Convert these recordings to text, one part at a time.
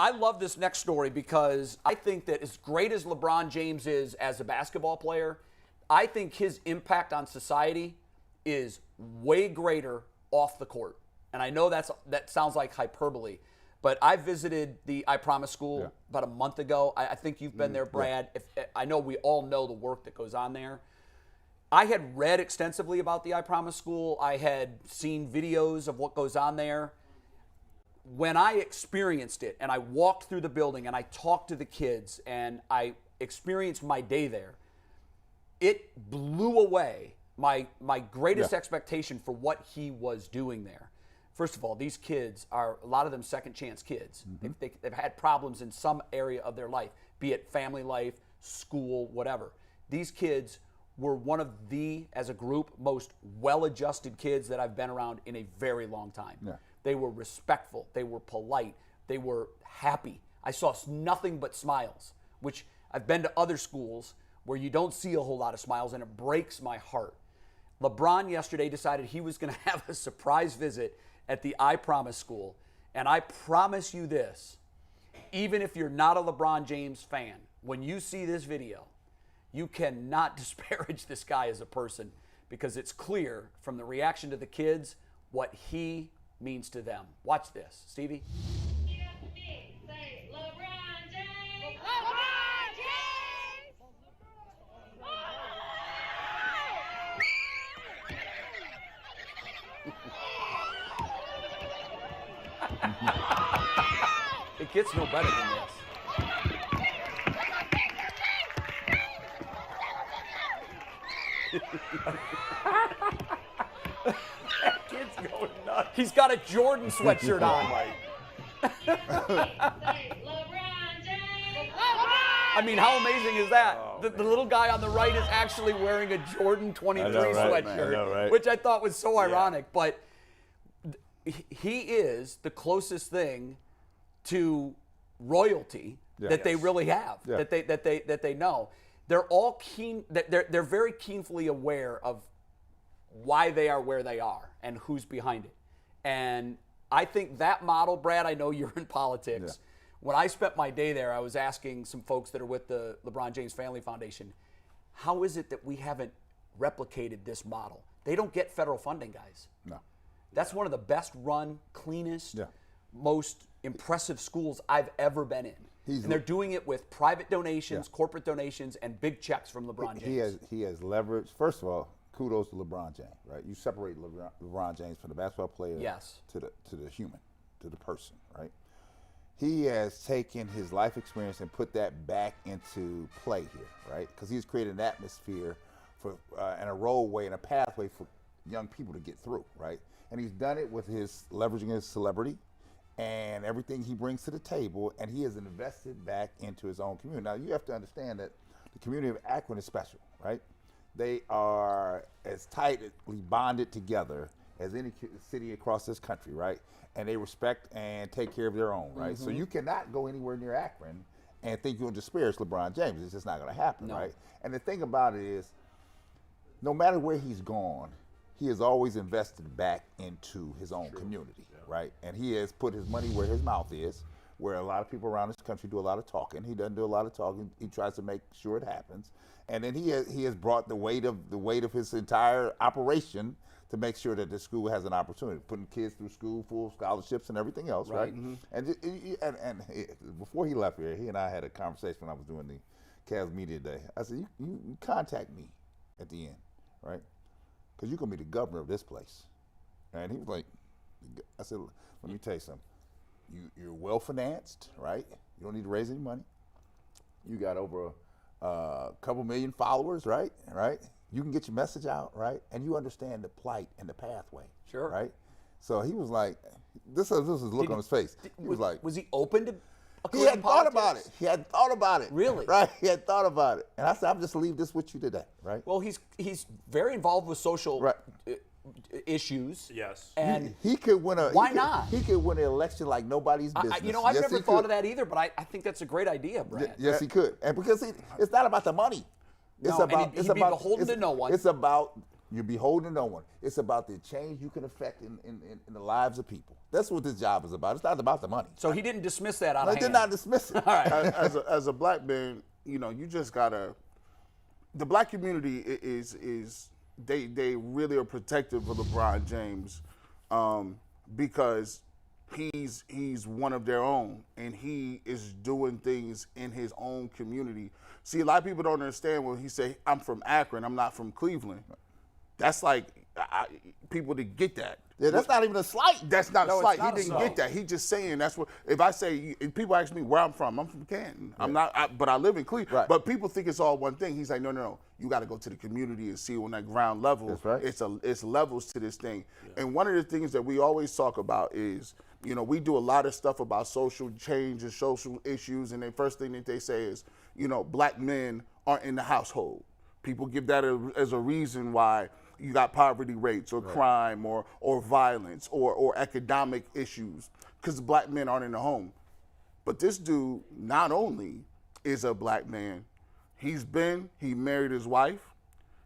I love this next story because I think that as great as LeBron James is as a basketball player, I think his impact on society is way greater off the court. And I know that sounds like hyperbole, but I visited the iPromise school about a month ago. I think you've been there, Brad. I know we all know the work that goes on there. I had read extensively about the iPromise school. I had seen videos of what goes on there. When I experienced it and I walked through the building and I talked to the kids and I experienced my day there, it blew away my greatest expectation for what he was doing there. First of all, these kids are, a lot of them, second chance kids. They've had problems in some area of their life, be it family life, school, whatever. These kids were one of the, as a group, most well-adjusted kids that I've been around in a very long time. Yeah. They were respectful. They were polite. They were happy. I saw nothing but smiles, which I've been to other schools where you don't see a whole lot of smiles, and it breaks my heart. LeBron yesterday decided he was going to have a surprise visit at the iPromise school, and I promise you this, even if you're not a LeBron James fan, when you see this video, you cannot disparage this guy as a person because it's clear from the reaction to the kids what he means to them. Watch this. Stevie? Say, LeBron James! LeBron James! It gets no better than this. That kid's going nuts. He's got a Jordan sweatshirt on. I mean, how amazing is that? The little guy on the right is actually wearing a Jordan 23 sweatshirt, which I thought was so ironic. But he is the closest thing to royalty that they really have, that they know. They're all keen. They're very keenly aware of why they are where they are and who's behind it. And I think that model, Brad, I know you're in politics. Yeah. When I spent my day there, I was asking some folks that are with the LeBron James Family Foundation, how is it that we haven't replicated this model? They don't get federal funding, guys. No. That's one of the best run, cleanest, most impressive schools I've ever been in. And they're doing it with private donations, corporate donations, and big checks from LeBron James. He has leverage. First of all, kudos to LeBron James, right? You separate LeBron James from the basketball player to the human, to the person, right? He has taken his life experience and put that back into play here, right? Because he's created an atmosphere for and a roadway and a pathway for young people to get through, right? And he's done it with his leveraging his celebrity and everything he brings to the table, and he has invested back into his own community. Now, you have to understand that the community of Akron is special, right? They are as tightly bonded together as any city across this country, right? And they respect and take care of their own, right? So you cannot go anywhere near Akron and think you'll disparage LeBron James. It's just not going to happen, right? And the thing about it is, no matter where he's gone, he has always invested back into his own community, right? And he has put his money where his mouth is, where a lot of people around this country do a lot of talking. He doesn't do a lot of talking. He tries to make sure it happens. And then he has brought the weight of his entire operation to make sure that the school has an opportunity, putting kids through school, full scholarships and everything else, right? And before he left here, he and I had a conversation when I was doing the Cavs Media Day. I said, you contact me at the end, right? Because you're going to be the governor of this place. And he was like, I said, let me tell you something. You're well-financed, right? You don't need to raise any money. You got over a couple million followers, right? You can get your message out, right? And you understand the plight and the pathway, right? So he was like, this was his look on his face. He was like, was he open to a career he had in thought politics? about it. He had thought about it. Really? Right? He had thought about it. And I said, I'm just leave this with you today, right? Well, he's very involved with social issues. Yes. And he could win a. Why not? He could win an election like nobody's business. I've never thought of that either, but I think that's a great idea, Brad. Yes, he could. And because it's not about the money. It's about beholden to no one. It's about You're beholden to no one. It's about the change you can affect in the lives of people. That's what this job is about. It's not about the money. So he didn't dismiss that out of hand. He did not dismiss it. All right. As a black man, you just gotta. The black community is they really are protective of LeBron James, because he's one of their own, and he is doing things in his own community. See, a lot of people don't understand when he say, "I'm from Akron, I'm not from Cleveland." That's like people to get that. Yeah, that's not even a slight. That's not a slight. not He a didn't slight. get that. He just saying that's what. If I say, if people ask me where I'm from Canton. I'm not, but I live in Cleveland. Right. But people think it's all one thing. He's like, no. You got to go to the community and see on that ground level. That's right. It's levels to this thing. Yeah. And one of the things that we always talk about is, we do a lot of stuff about social change and social issues, and the first thing that they say is, black men aren't in the household. People give that as a reason why you got poverty rates or crime or violence or economic issues, because black men aren't in the home. But this dude not only is a black man, he married his wife,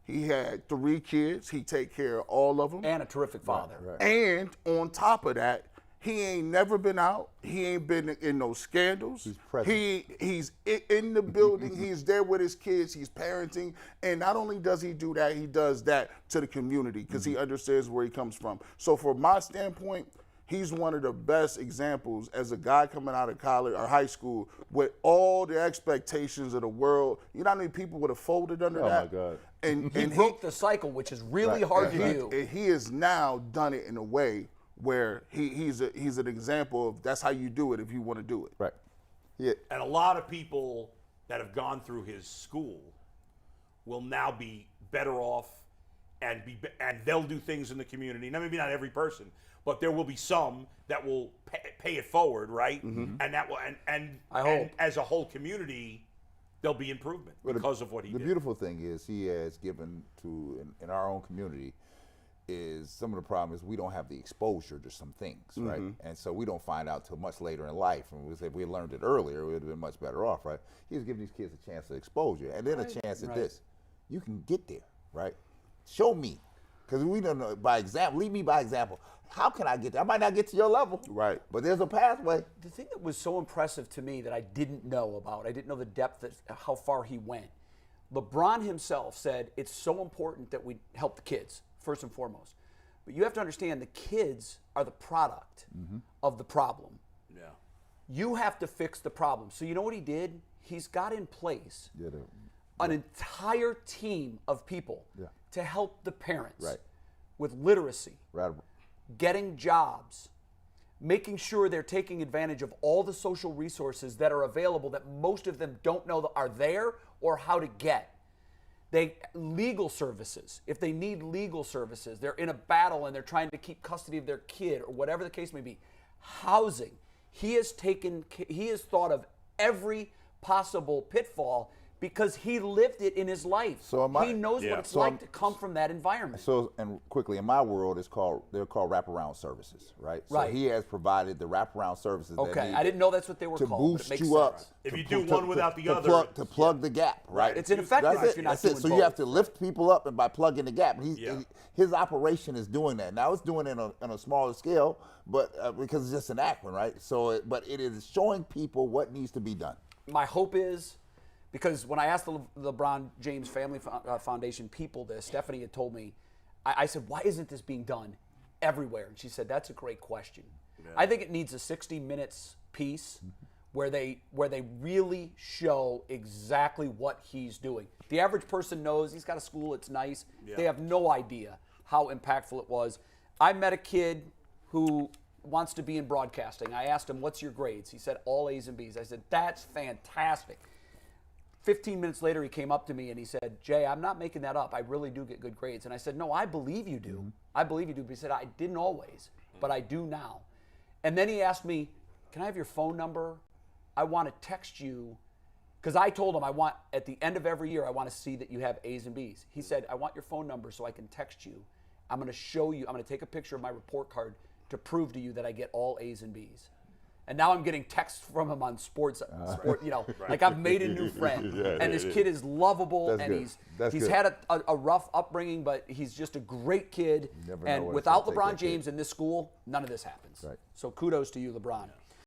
he had 3 kids, he take care of all of them. And a terrific father. Right. And on top of that, he ain't never been out. He ain't been in no scandals. He's present. He's in the building. He's there with his kids. He's parenting. And not only does he do that, he does that to the community because he understands where he comes from. So from my standpoint, he's one of the best examples as a guy coming out of college or high school with all the expectations of the world. You know how many people would have folded under that? Oh, my God. And He broke the cycle, which is really hard to do. and he has now done it in a way where he's an example of that's how you do it if you want to do it. Right. Yeah. And a lot of people that have gone through his school will now be better off and they'll do things in the community. Now, maybe not every person, but there will be some that will pay it forward, right? Mm-hmm. And that will and I hope as a whole community, there'll be improvement because of what he did. The beautiful thing is he has given to in our own community is some of the problem is we don't have the exposure to some things, right? And so we don't find out till much later in life. And if we learned it earlier, we would have been much better off, right? He's giving these kids a chance of exposure and then a chance at this. You can get there, right? Show me. Because we don't know, by example, lead me by example. How can I get there? I might not get to your level. Right. But there's a pathway. The thing that was so impressive to me that I didn't know about, I didn't know the depth of how far he went. LeBron himself said it's so important that we help the kids, first and foremost. But you have to understand the kids are the product of the problem. Yeah. You have to fix the problem. So you know what he did? He's got in place an entire team of people to help the parents with literacy, getting jobs, making sure they're taking advantage of all the social resources that are available that most of them don't know that are there or how to get. Legal services, if they need legal services, they're in a battle and they're trying to keep custody of their kid or whatever the case may be. Housing, he has thought of every possible pitfall because he lived it in his life. So he knows what it's like to come from that environment. So, and quickly, in my world, they're called wraparound services, right? So he has provided the wraparound services. Okay, I didn't know that's what they were to called. boost you up. If you do one without the other, to plug the gap, right? It's ineffective if you're not doing So both. you have to lift people up, and by plugging the gap, his operation is doing that. Now it's doing it on a smaller scale, but because it's just an Akron, right? So, but it is showing people what needs to be done. My hope is, because when I asked the LeBron James Family Foundation people this, Stephanie had told me, I said, why isn't this being done everywhere? And she said, that's a great question. Yeah. I think it needs a 60 minutes piece where they really show exactly what he's doing. The average person knows he's got a school, it's nice. Yeah. They have no idea how impactful it was. I met a kid who wants to be in broadcasting. I asked him, what's your grades? He said, all A's and B's. I said, that's fantastic. 15 minutes later, he came up to me and he said, Jay, I'm not making that up. I really do get good grades. And I said, no, I believe you do. I believe you do. But he said, I didn't always, but I do now. And then he asked me, can I have your phone number? I want to text you. Because I told him at the end of every year, I want to see that you have A's and B's. He said, I want your phone number so I can text you. I'm going to show you, I'm going to take a picture of my report card to prove to you that I get all A's and B's. And now I'm getting texts from him on sports, like I've made a new friend. And this kid is lovable, That's and good. he's had a rough upbringing, but he's just a great kid. Never know And where it's without gonna take LeBron that kid. James in this school, none of this happens. Right. So kudos to you, LeBron.